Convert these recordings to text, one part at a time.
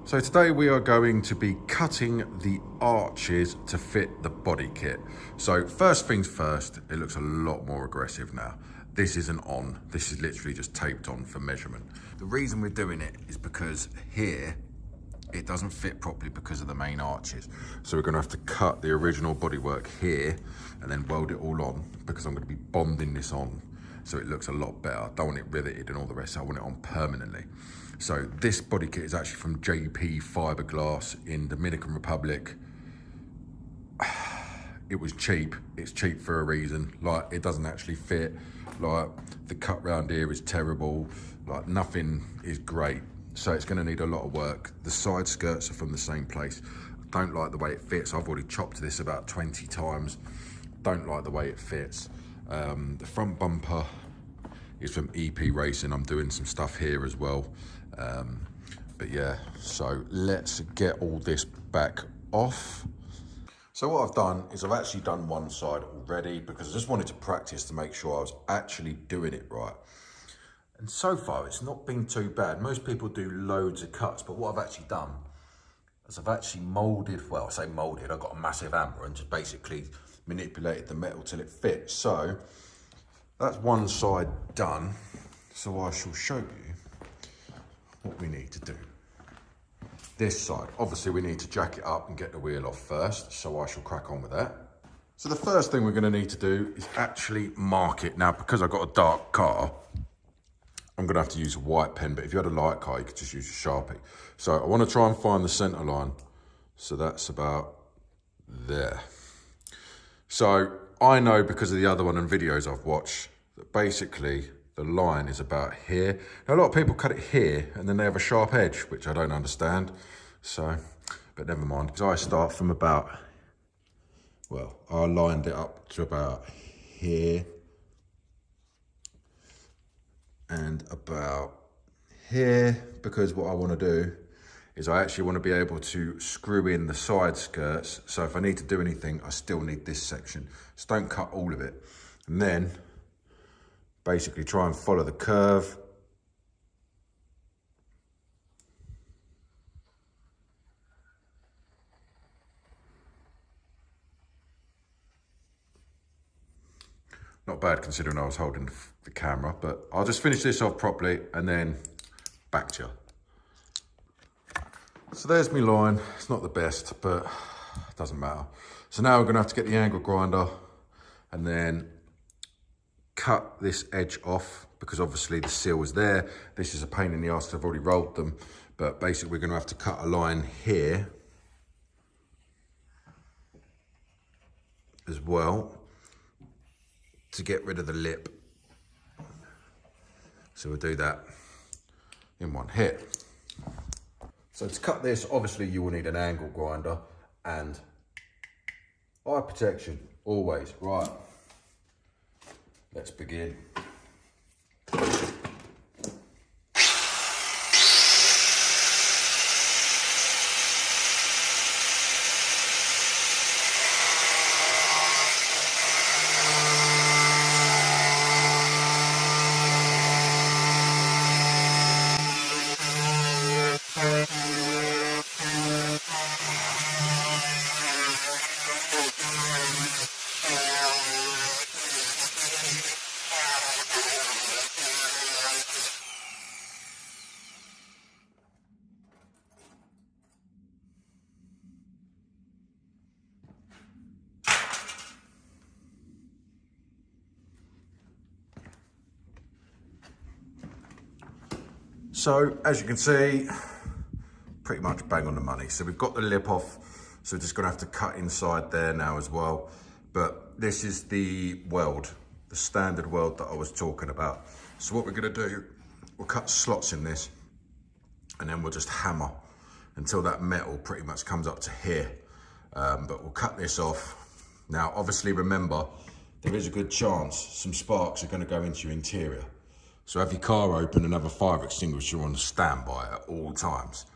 So today we are going to be cutting the arches to fit the body kit. So first things first, it looks a lot more aggressive now. This isn't on, this is literally just taped on for measurement. The reason we're doing it is because here, it doesn't fit properly because of the main arches. So we're gonna have to cut the original bodywork here and then weld it all on because I'm gonna be bonding this on so it looks a lot better. I don't want it riveted and all the rest, I want it on permanently. So this body kit is actually from JP Fiberglass in Dominican Republic. It was cheap, it's cheap for a reason. Like, it doesn't actually fit. Like, the cut round here is terrible. Like, nothing is great. So it's gonna need a lot of work. The side skirts are from the same place. I don't like the way it fits. I've already chopped this about 20 times. Don't like the way it fits. The front bumper is from EP Racing. I'm doing some stuff here as well. But yeah, so let's get all this back off. So what I've done is I've actually done one side already because I just wanted to practice to make sure I was actually doing it right. And so far, it's not been too bad. Most people do loads of cuts, but what I've actually done is I've actually molded, well, I say molded, I've got a massive hammer and just basically manipulated the metal till it fits. So that's one side done. So I shall show you what we need to do. This side, obviously we need to jack it up and get the wheel off first, so I shall crack on with that. So the first thing we're gonna need to do is actually mark it. Now, because I've got a dark car, I'm gonna have to use a white pen, but if you had a light car, you could just use a Sharpie. So I wanna try and find the center line. So that's about there. So I know because of the other one and videos I've watched that basically the line is about here. Now, a lot of people cut it here and then they have a sharp edge, which I don't understand. So, but never mind, because I start from about, well, I lined it up to about here and about here, because what I want to do is I actually want to be able to screw in the side skirts. So if I need to do anything, I still need this section. So don't cut all of it. And then basically try and follow the curve. Not bad considering I was holding the camera, but I'll just finish this off properly and then back to you. So there's my line. It's not the best, but it doesn't matter. So now we're gonna have to get the angle grinder and then cut this edge off because obviously the seal is there. This is a pain in the ass, I've already rolled them, but basically we're gonna have to cut a line here as well to get rid of the lip. So we'll do that in one hit. So to cut this, obviously you will need an angle grinder and eye protection, always. Right, let's begin. So as you can see, pretty much bang on the money. So we've got the lip off, so we're just gonna have to cut inside there now as well. But this is the weld, the standard weld that I was talking about. So what we're gonna do, we'll cut slots in this and then we'll just hammer until that metal pretty much comes up to here. But we'll cut this off. Now, obviously remember, there is a good chance some sparks are gonna go into your interior. So have your car open and have a fire extinguisher on standby at all times.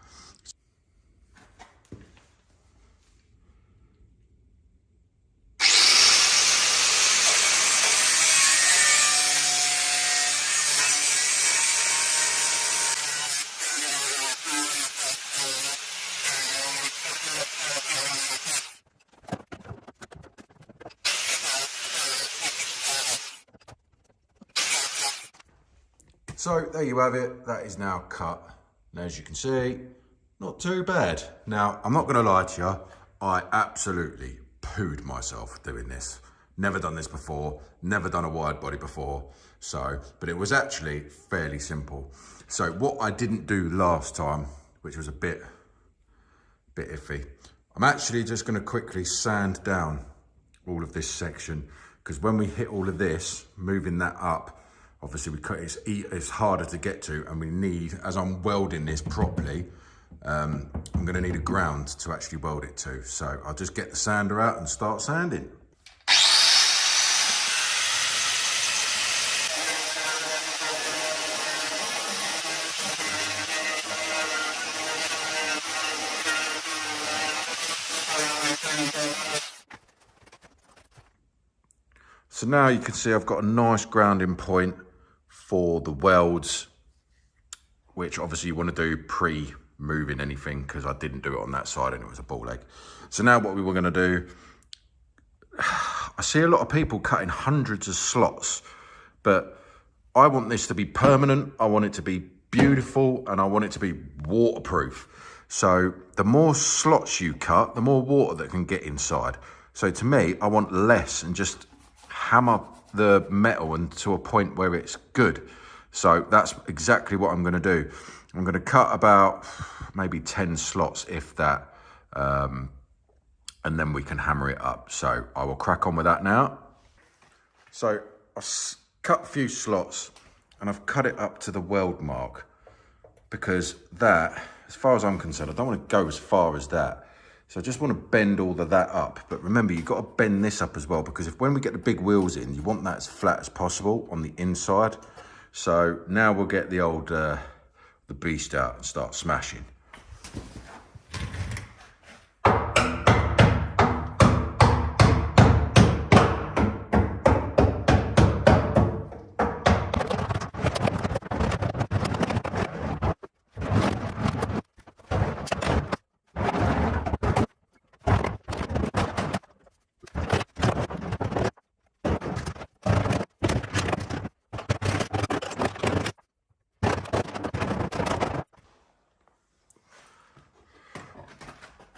So there you have it, that is now cut. And as you can see, not too bad. Now, I'm not gonna lie to you, I absolutely pooed myself doing this. Never done this before, never done a wide body before. So, but it was actually fairly simple. So what I didn't do last time, which was a bit iffy, I'm actually just gonna quickly sand down all of this section, because when we hit all of this, moving that up, obviously it's harder to get to, and we need, as I'm welding this properly, I'm gonna need a ground to actually weld it to. So I'll just get the sander out and start sanding. So now you can see I've got a nice grounding point for the welds, which obviously you want to do pre-moving anything, because I didn't do it on that side and it was a ball leg. So now what we were going to do, I see a lot of people cutting hundreds of slots, but I want this to be permanent, I want it to be beautiful, and I want it to be waterproof. So the more slots you cut, the more water that can get inside. So to me, I want less and just hammer the metal and to a point where it's good. So that's exactly what I'm going to do. I'm going to cut about maybe 10 slots, if that, and then we can hammer it up. So I will crack on with that now. So I've cut a few slots and I've cut it up to the weld mark, because that, as far as I'm concerned, I don't want to go as far as that. So I just want to bend all of that up. But remember, you've got to bend this up as well, because when we get the big wheels in, you want that as flat as possible on the inside. So now we'll get the old, the beast out and start smashing.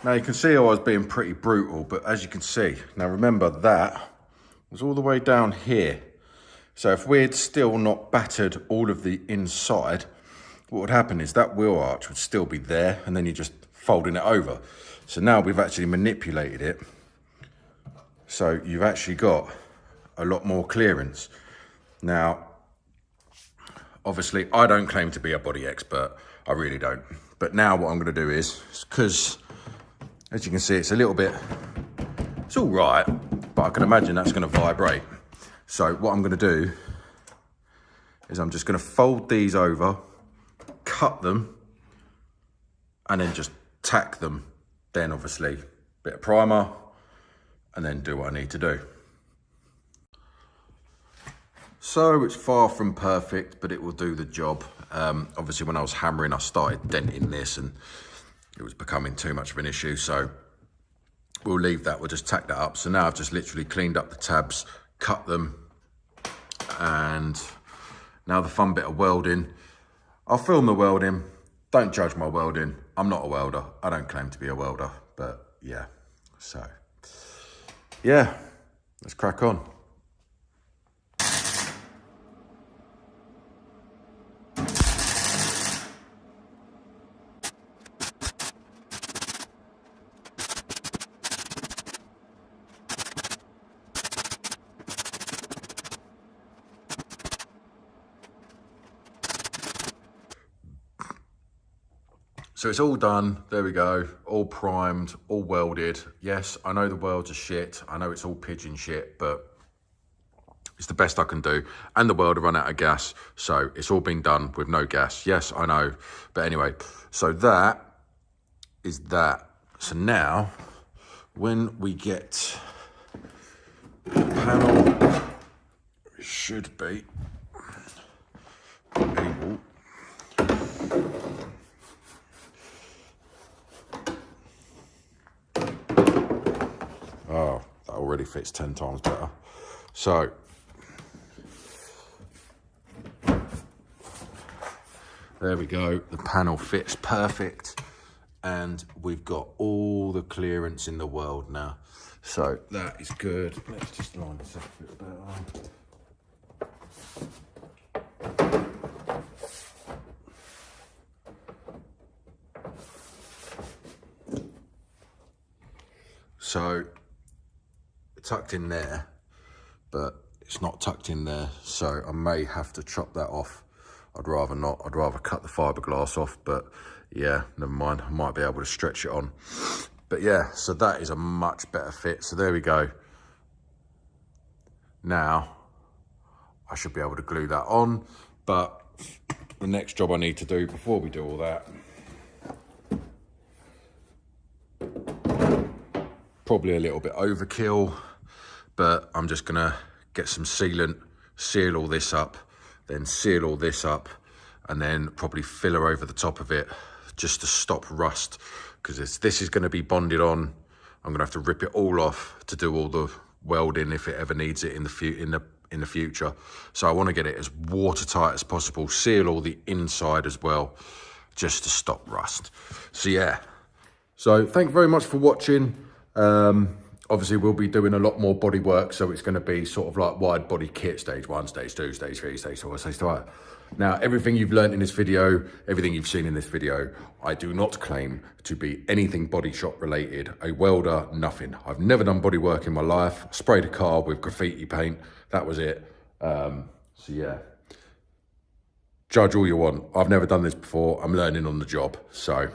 Now you can see I was being pretty brutal, but as you can see, now remember that was all the way down here. So if we'd still not battered all of the inside, what would happen is that wheel arch would still be there, and then you're just folding it over. So now we've actually manipulated it. So you've actually got a lot more clearance. Now, obviously I don't claim to be a body expert, I really don't. But now what I'm gonna do is, because as you can see, it's a little bit, it's all right, but I can imagine that's gonna vibrate. So what I'm gonna do is I'm just gonna fold these over, cut them, and then just tack them. Then obviously, a bit of primer, and then do what I need to do. So it's far from perfect, but it will do the job. Obviously when I was hammering, I started denting this and it was becoming too much of an issue, so we'll leave that, we'll just tack that up. So now I've just literally cleaned up the tabs, cut them, and now the fun bit of welding. I'll film the welding, don't judge my welding. I'm not a welder, I don't claim to be a welder, but yeah. So, yeah, let's crack on. So it's all done, there we go, all primed, all welded. Yes, I know the welds are shit, I know it's all pigeon shit, but it's the best I can do. And the welder ran out of gas, so it's all been done with no gas. Yes, I know, but anyway, so that is that. So now, when we get the panel, it should be able already fits 10 times better. So There we go. The panel fits perfect. And we've got all the clearance in the world now. So that is good. Let's just line this up a little bit. So tucked in there, but it's not tucked in there. So I may have to chop that off. I'd rather not. I'd rather cut the fiberglass off, but yeah, never mind. I might be able to stretch it on. But yeah, so that is a much better fit. So there we go. Now, I should be able to glue that on. But the next job I need to do before we do all that, probably a little bit overkill, but I'm just gonna get some sealant, seal all this up, then seal all this up, and then probably filler over the top of it just to stop rust, because this is going to be bonded on. I'm going to have to rip it all off to do all the welding if it ever needs it in the future. So I want to get it as watertight as possible, seal all the inside as well, just to stop rust. So yeah, so thank you very much for watching. Obviously we'll be doing a lot more body work, so it's going to be sort of like wide body kit, stage 1, stage 2, stage 3, stage 4, stage 5. Now, everything you've learned in this video, everything you've seen in this video, I do not claim to be anything body shop related, a welder, nothing. I've never done body work in my life. I sprayed a car with graffiti paint, that was it. So yeah, judge all you want. I've never done this before, I'm learning on the job. So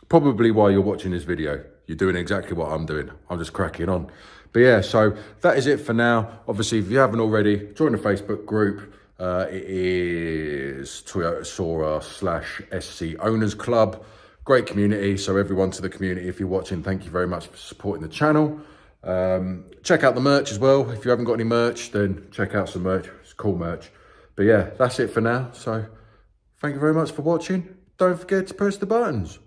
probably why you're watching this video. You're doing exactly what I'm doing. I'm just cracking on. But yeah, so that is it for now. Obviously, if you haven't already, join the Facebook group. It is Toyota Soarer /SC Owners Club. Great community. So everyone to the community, if you're watching, thank you very much for supporting the channel. Check out the merch as well. If you haven't got any merch, then check out some merch. It's cool merch. But yeah, that's it for now. So thank you very much for watching. Don't forget to press the buttons.